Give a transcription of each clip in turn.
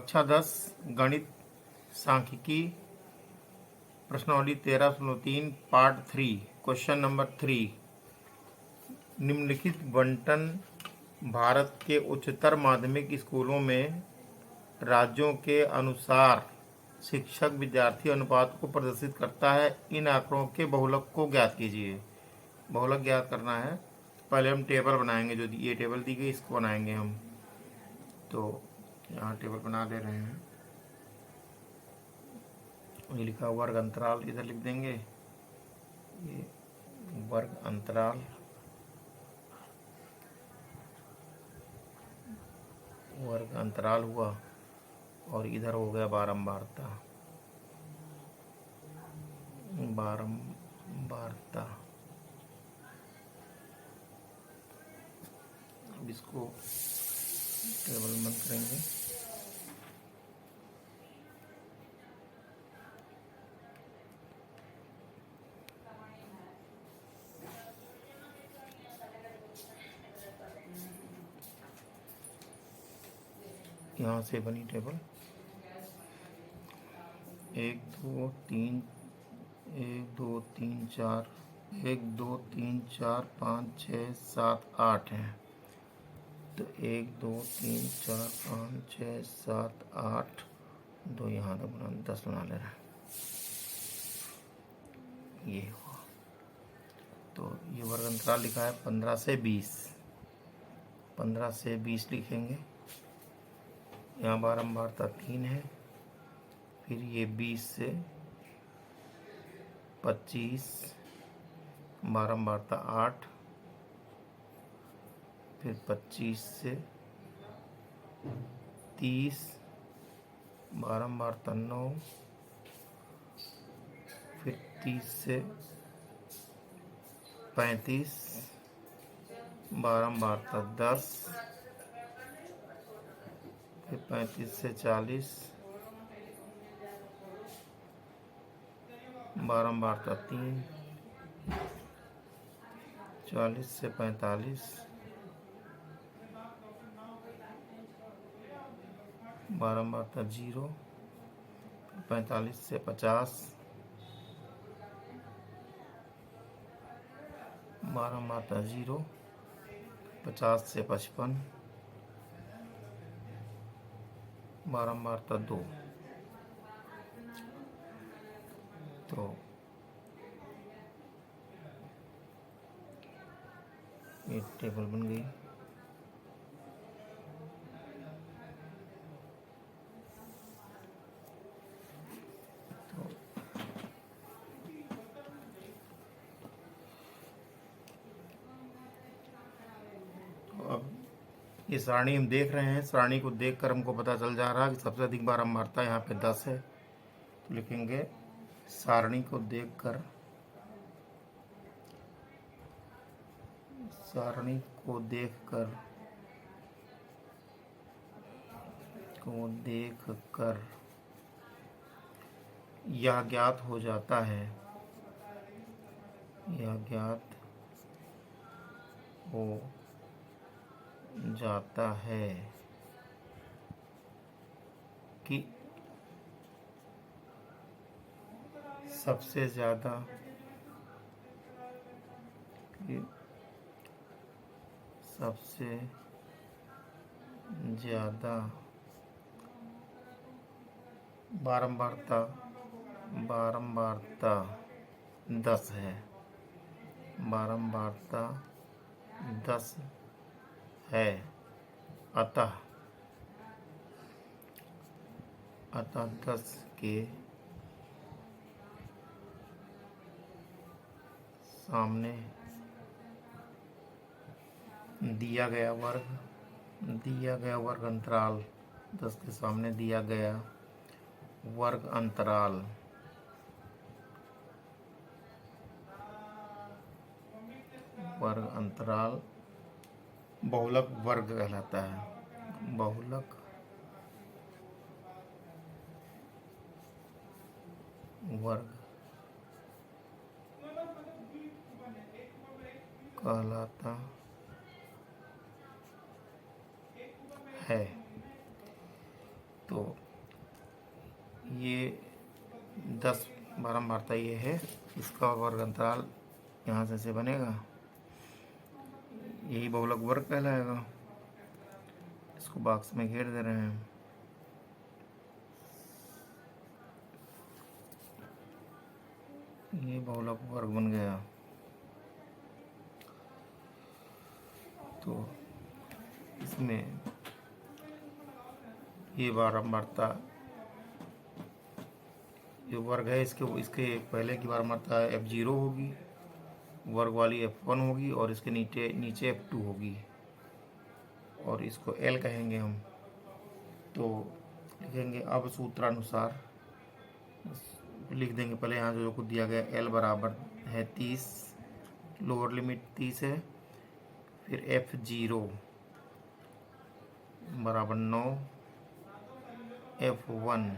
कक्षा 10 गणित सांख्यिकी प्रश्नावली 13.3 पार्ट 3 क्वेश्चन नंबर 3। निम्नलिखित बंटन भारत के उच्चतर माध्यमिक स्कूलों में राज्यों के अनुसार शिक्षक विद्यार्थी अनुपात को प्रदर्शित करता है। इन आंकड़ों के बहुलक को ज्ञात कीजिए। बहुलक ज्ञात करना है, पहले हम टेबल बनाएंगे। जो ये टेबल दी गई इसको बनाएंगे हम। तो यहाँ टेबल बना दे रहे हैं। ये लिखा वर्ग अंतराल इधर लिख देंगे। ये वर्ग अंतराल, वर्ग अंतराल हुआ और इधर हो गया बारंबारता। बारंबारता अब इसको टेबल बंद करेंगे। यहाँ से बनी टेबल 1 2 3 1 2 3 4 1 2 3 4 5 6 7 8 है। तो 1 2 3 4 5 6 7 8 2 यहाँ तक बना 10 बना ले रहा है। ये हुआ। तो ये वर्ग अंतराल लिखा है 15 से 20। 15 से 20 लिखेंगे। यहाँ बारंबारता 3 है। फिर ये 20 से 25, बारंबारता 8। फिर 25 से 30, बारंबारता 9। फिर 30 से 35, बारंबारता 10। फिर 35 से 40, बारंबारता 3। 40 से 45, बारंबारता 0। 45 से 50, बारंबारता 0। 50 से 55, बारंबारता 2। तो ये टेबल बन गई। तो अब ये सारणी हम देख रहे हैं। सारणी को देखकर हमको पता चल जा रहा है कि सबसे अधिक बारंबारता यहाँ पे 10 है। तो लिखेंगे सारणी को देखकर, सारणी को देखकर यह ज्ञात हो जाता है, यह ज्ञात हो जाता है कि सबसे ज़्यादा बारंबारता 10 है। बारंबारता 10 है। अतः 10 के सामने दिया गया वर्ग अंतराल, 10 के सामने दिया गया वर्ग अंतराल बहुलक वर्ग कहलाता है। बहुलक वर्ग कहलाता है। तो ये 10 बारंबारता ये है, इसका वर्ग अंतराल यहाँ से ऐसे बनेगा, यही बहुलक वर्ग कहलाएगा। इसको बॉक्स में घेर दे रहे हैं। ये बहुलक वर्ग बन गया। तो इसमें ये बारंबारता जो वर्ग है इसके पहले की बारंबारता F0 होगी, वर्ग वाली F1 होगी, और इसके नीचे F2 होगी, और इसको L कहेंगे हम। तो लिखेंगे अब सूत्रानुसार, लिख देंगे पहले यहाँ जो कुछ दिया गया, L बराबर है 30, लोअर लिमिट 30 है, फिर F0 बराबर 9, F1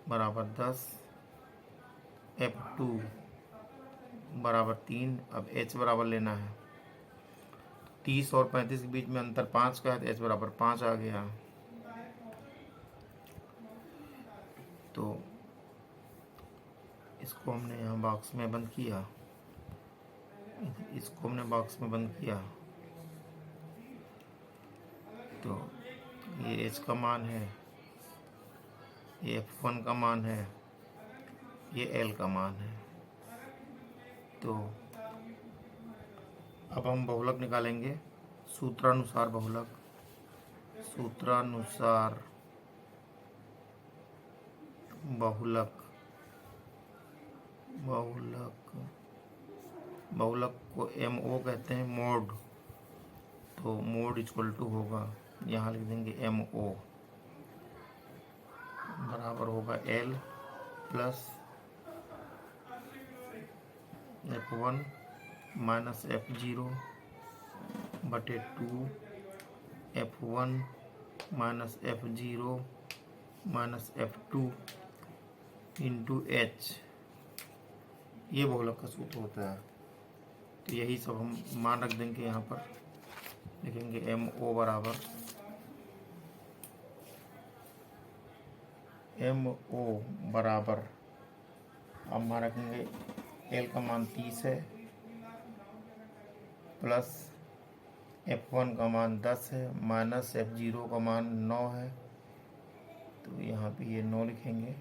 बराबर 10, F2 बराबर 3। अब H बराबर लेना है, 30 और 35 के बीच में अंतर 5 का है, तो H बराबर 5 आ गया। तो इसको हमने यहाँ बॉक्स में बंद किया, इसको हमने बॉक्स में बंद किया। तो ये H का मान है, ये F1 का मान है, ये L का मान है। तो अब हम बहुलक निकालेंगे, सूत्रानुसार बहुलक। सूत्रानुसार बहुलक, बहुलक को MO कहते हैं, मोड। तो मोड इक्वल टू होगा, यहाँ लिख देंगे MO बराबर होगा L plus F1 minus F0 बटे 2, F1 minus F0 minus F2 into H। ये बहुलक का सूत्र होता है। तो यही सब हम मान रख देंगे, यहाँ पर लिखेंगे MO बराबर, MO बराबर, अब मान रखेंगे L का मान 30 है, प्लस F1 का मान 10 है, माइनस F0 का मान 9 है। तो यहाँ पे ये 9 लिखेंगे,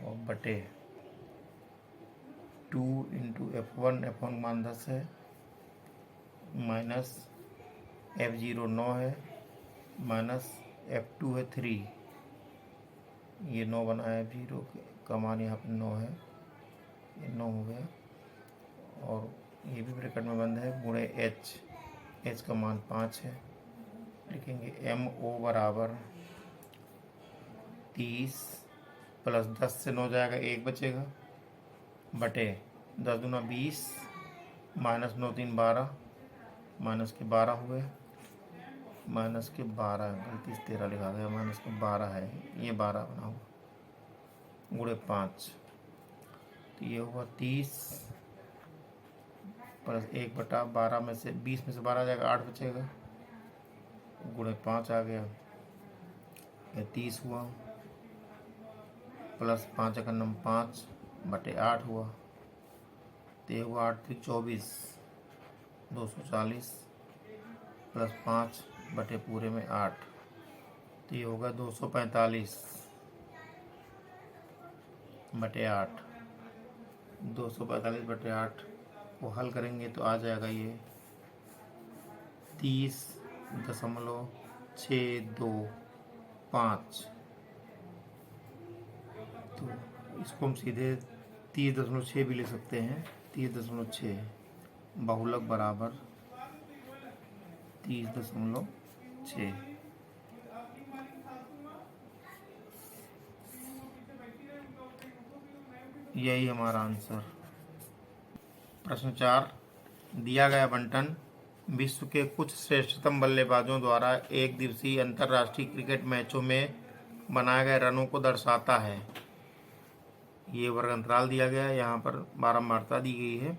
और बटे 2 इंटू F1 का मान 10 है, माइनस F0 9 है, माइनस F2 है 3, ये 9 बना है, F0 का मान यहाँ पे 9 है, ये 9 हो गया, और ये भी ब्रैकेट में बंद है, गुणे H का मान 5 है। लिखेंगे MO बराबर 30 प्लस 10 से 9 जाएगा, 1 बचेगा, बटे 10 दूना 20, माइनस 9 3 12, माइनस के 12 हुए, माइनस के 12, गलती से 13 लिखा गया, माइनस के 12 है, ये 12 बना हुआ, गुणे 5। तो ये हुआ 30 प्लस 1 बटा 12 में से 20 में से 12 जाएगा, 8 बचेगा, गुणे 5 आ गया, ये 30 हुआ, प्लस 5 का नंबर 5 बटे 8 हुआ। तो ये हुआ 8 3 24, 240 प्लस 5 बटे पूरे में 8, तो ये होगा 245 बटे 8। 245 बटे 8 को हल करेंगे तो आ जाएगा ये 30.625। तो इसको हम सीधे 30.6 भी ले सकते हैं, 30.6 बहुलक बराबर 30.6। यही हमारा आंसर। प्रश्न 4, दिया गया बंटन विश्व के कुछ श्रेष्ठतम बल्लेबाजों द्वारा एक दिवसीय अंतर्राष्ट्रीय क्रिकेट मैचों में बनाए गए रनों को दर्शाता है। ये वर्ग अंतराल दिया गया है, यहाँ पर बारंबारता दी गई है।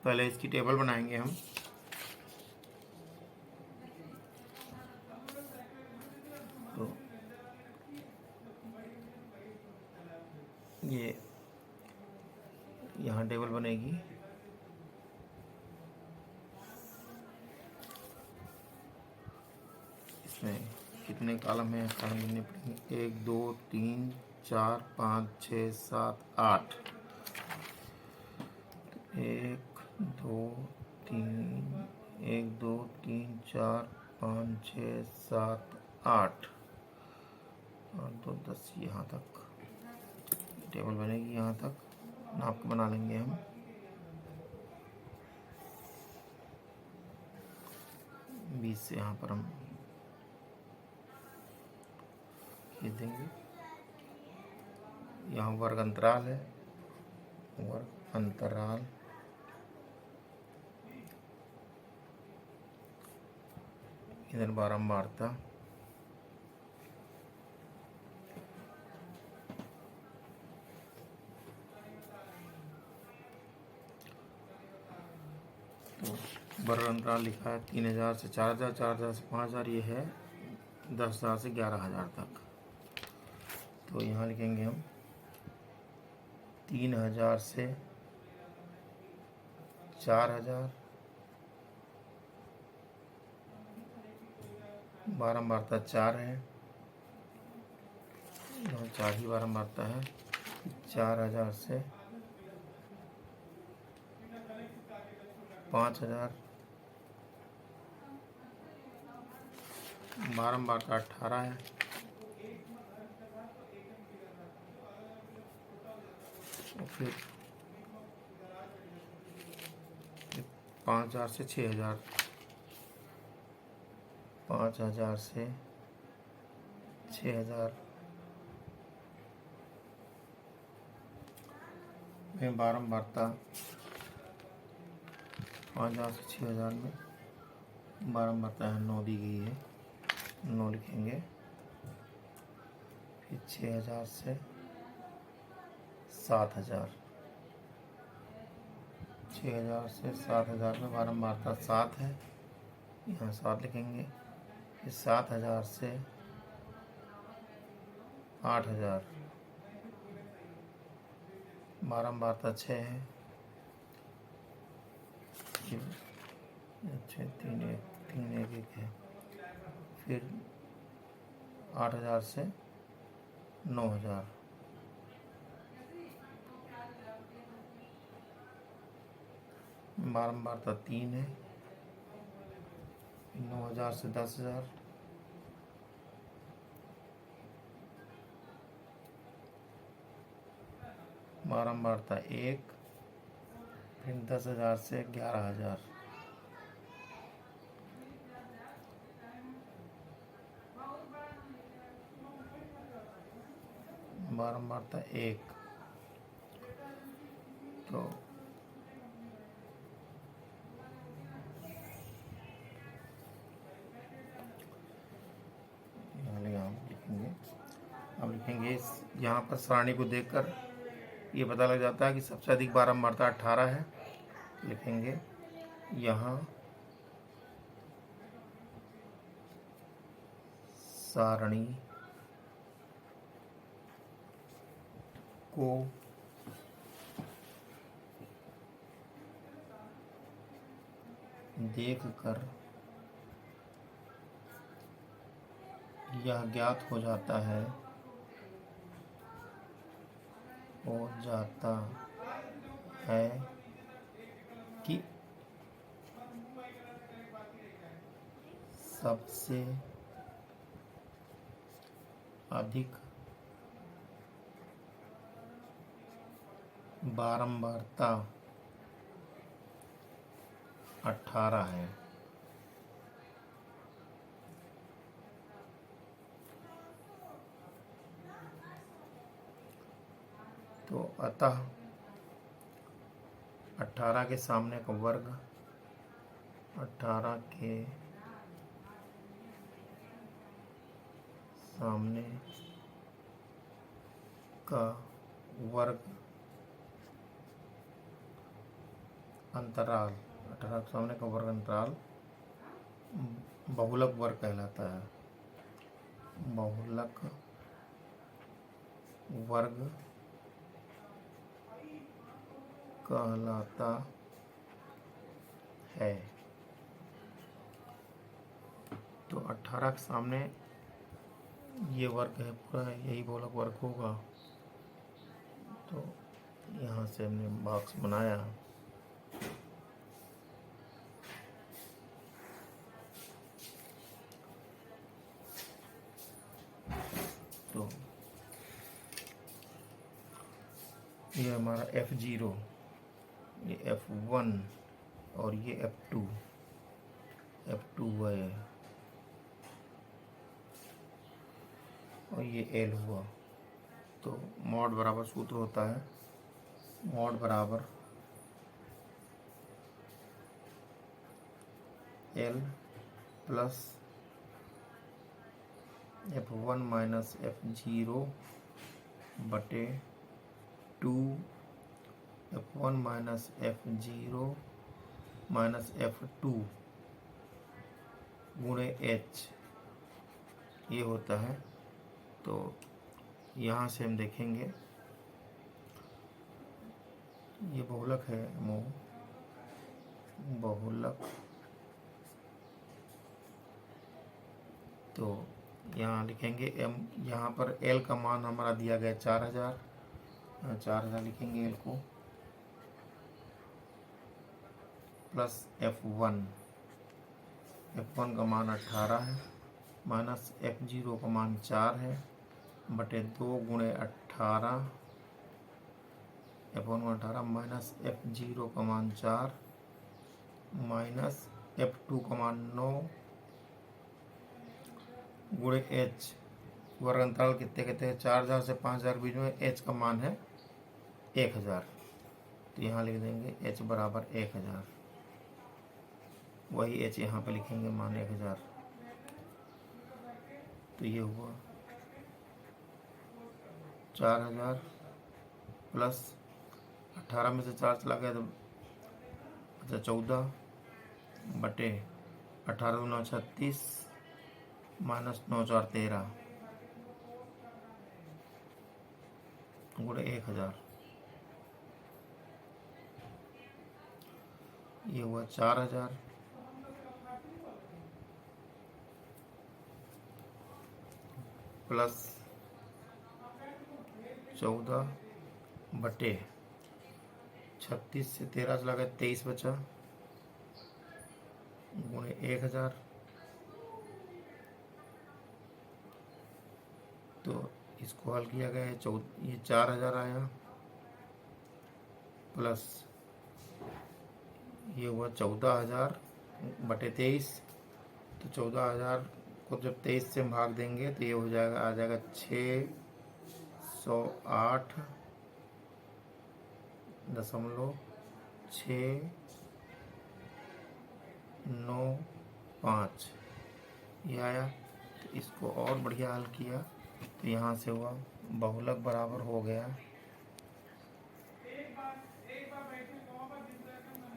पहले इसकी टेबल बनाएंगे हम। ये यहाँ टेबल बनेगी। इसमें कितने कॉलम हैं, कॉलम गिनने पड़ेंगे। 1 2 3 4 5 6 7 8। 1 2 3 1 2 3 4 5 6 7 8 और 2 10 यहाँ तक टेबल बनेगी। यहाँ तक नाप के बना लेंगे हम। 20 से यहाँ पर हम खींच देंगे। यहाँ वर्ग अंतराल है, वर्ग अंतराल इधर बारंबारता, तो वर्ग अंतराल लिखा है 3000 से 4000, 4000 से 5000, ये है 10,000 से 11,000 तक। तो यहाँ लिखेंगे हम 3000 से 4000, बारंबारता 4 है, यहाँ 4 ही बारंबारता है। 4000 से 5000, बारंबारता 18 है। और फिर 5000 से 6000, 5000 से 6000 में बारंबारता, 5000 से 6000 में बारंबारता है 9 दी गई है, 9 लिखेंगे। फिर 6000 से 7000, 6000 से 7000 में बारंबारता 7 है, यहाँ 7 लिखेंगे। फिर 7000 से 8000, बारंबारता 6 है। अच्छा 3 1 1 है। फिर 8000 से 9000, बारंबारता 3 है। 9000 से 10,000, बारंबारता 1। फिर 10,000 से 11,000, बारंबारता 1। तो लिखेंगे, अब लिखेंगे यहाँ पर सारणी को देखकर ये पता लग जाता है कि सबसे अधिक बारंबारता 18 है। लिखेंगे यहाँ सारणी को देखकर यह ज्ञात हो जाता है कि सबसे अधिक बारंबारता 18 है। तो अतः 18 के सामने का वर्ग, 18 के सामने का वर्ग अंतराल, 18 के सामने का वर्ग अंतराल बहुलक वर्ग कहलाता है। बहुलक वर्ग कहलाता है। तो 18 के सामने ये वर्ग है, पूरा यही बहुलक वर्ग होगा। तो यहाँ से हमने बॉक्स बनाया। तो ये हमारा F0, ये F1 और ये F2 है और ये L हुआ। तो मॉड बराबर सूत्र होता है मॉड बराबर L plus F1 minus F0 बटे 2 F1 minus F0 minus F2 गुणे H, ये होता है। तो यहाँ से हम देखेंगे ये बहुलक है, बहुलक। तो यहाँ लिखेंगे m, यहाँ पर L का मान हमारा दिया गया 4000, 4000 लिखेंगे L को, प्लस F1 का मान 18 है, माइनस F0 का मान 4 है, बटे 2 गुणे 18, F1 का 18 माइनस F0 का मान 4 माइनस F2 का मान 9 गुणे H, वर्ग अंतराल कितने कहते हैं 4000 से 5000 बीच में H का मान है 1000। तो यहाँ लिख देंगे H बराबर 1000, वही H यहाँ पे लिखेंगे मान 1000। तो ये हुआ 4000 प्लस 18 में से 4 चला गया तो अच्छा 14 बटे 18 दूना 36 माइनस 9 4 13 गुणे 1000, ये हुआ 4000 प्लस 14 बटे 36 से 13 चला गया 23 बचा गुणे 1000। तो इसको हल किया गया है, ये 4000 आया प्लस ये हुआ 14000 बटे 23। तो 14000 को जब 23 से भाग देंगे तो ये हो जाएगा, आ जाएगा 608.695 ये आया। तो इसको और बढ़िया हल किया तो यहाँ से हुआ बहुलक बराबर हो गया,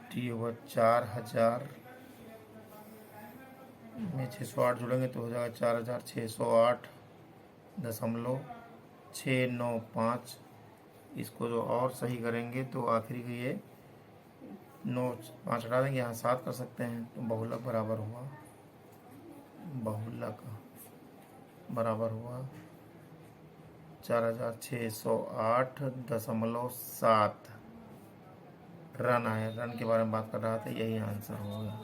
तो ये हुआ 4000 में 608 जुड़ेंगे तो हो जाएगा 4608.695। इसको जो और सही करेंगे तो आखिरी के ये 9 5 हटा देंगे, यहाँ 7 कर सकते हैं। तो बहुलक बराबर हुआ 4608.7 रन आया। रन के बारे में बात कर रहा था, यही आंसर होगा।